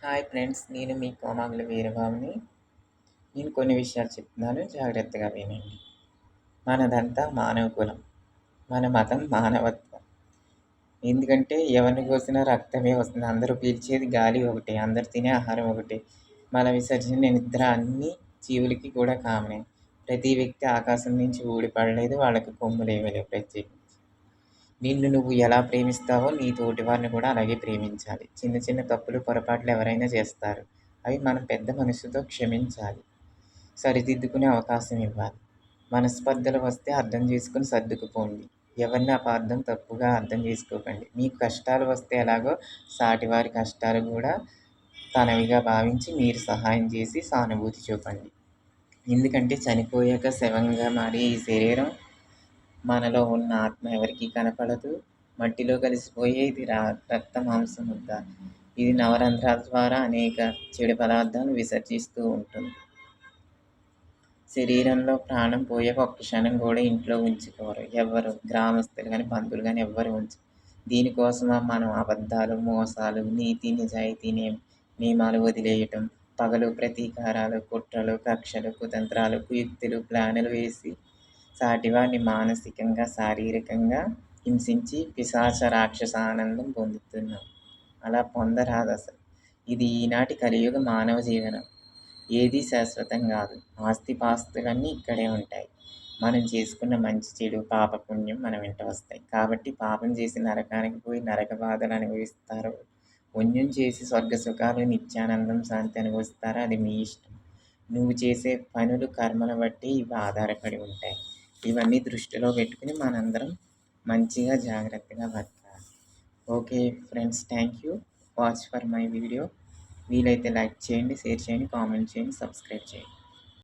Hi friends. నేను మీ కోమాగుల వీరబాబుని. నేను కొన్ని విషయాలు చెప్తున్నాను, జాగ్రత్తగా వినండి. మనదంతా మానవ కులం. మన మతం మానవత్వం. ఎందుకంటే ఎవరిని కోసినా రక్తమే వస్తుంది. అందరూ పీల్చేది గాలి ఒకటే. అందరూ తినే ఆహారం ఒకటే. మల విసర్జన, నిద్ర అన్నీ జీవులకి కూడా కామనే. ప్రతి వ్యక్తి ఆకాశం నుంచి ఊడిపడలేదు. వాళ్ళకి కొమ్ములేమీ లేవు ప్రత్యేకించి. నిన్ను నువ్వు ఎలా ప్రేమిస్తావో నీ తోటివారిని కూడా అలాగే ప్రేమించాలి. చిన్న చిన్న తప్పులు, పొరపాట్లు ఎవరైనా చేస్తారు. అవి మనం పెద్ద మనసుతో క్షమించాలి. సరిదిద్దుకునే అవకాశం ఇవ్వాలి. మనస్పర్ధలు వస్తే అర్థం చేసుకొని సర్దుకుపోండి. ఎవరిని అపార్థం, తప్పుగా అర్థం చేసుకోకండి. మీకు కష్టాలు వస్తే ఎలాగో సాటివారి కష్టాలు కూడా తనవిగా భావించి మీరు సహాయం చేసి సానుభూతి చూపండి. ఎందుకంటే చనిపోయాక శవంగా మారే ఈ శరీరం, మనలో ఉన్న ఆత్మ ఎవరికీ కనపడదు. మట్టిలో కలిసిపోయే ఇది రక్త మాంసం ముద్ద. ఇది నవరంధ్రాల ద్వారా అనేక చెడు పదార్థాలు విసర్జిస్తూ ఉంటుంది. శరీరంలో ప్రాణం పోయాక ఒక్క క్షణం కూడా ఇంట్లో ఉంచుకోరు ఎవ్వరు. గ్రామస్తులు కానీ, బంధువులు కానీ ఎవ్వరు ఉంచరు. దీనికోసమా మనం అబద్ధాలు, మోసాలు, నీతి నిజాయితీ నియమాలు వదిలేయటం, పగలు ప్రతీకారాలు, కుట్రలు, కక్షలు, కుతంత్రాలు, కుయుక్తులు, ప్లానులు వేసి సాటివారిని మానసికంగా, శారీరకంగా హింసించి పిశాచ రాక్షస ఆనందం పొందుతున్నాం. అలా పొందరాదసలు. ఇది ఈనాటి కలియుగ మానవ జీవనం. ఏదీ శాశ్వతం కాదు. ఆస్తిపాస్తులన్నీ ఇక్కడే ఉంటాయి. మనం చేసుకున్న మంచి చెడు, పాపపుణ్యం మన వెంట వస్తాయి. కాబట్టి పాపం చేసి నరకానికి పోయి నరక బాధలు అనుభవిస్తారో, పుణ్యం చేసి స్వర్గ సుఖాలు, నిత్యానందం, శాంతి అనుభవిస్తారో అది మీ ఇష్టం. నువ్వు చేసే పనులు, కర్మల బట్టి ఇవి ఆధారపడి ఉంటాయి. ఇవన్నీ దృష్టిలో పెట్టుకుని మనందరం మంచిగా, జాగ్రత్తగా బతకాలి. Okay friends, thank you. Watch for my video. వీలైతే లైక్ చేయండి, షేర్ చేయండి, కామెంట్ చేయండి, సబ్స్క్రైబ్ చేయండి.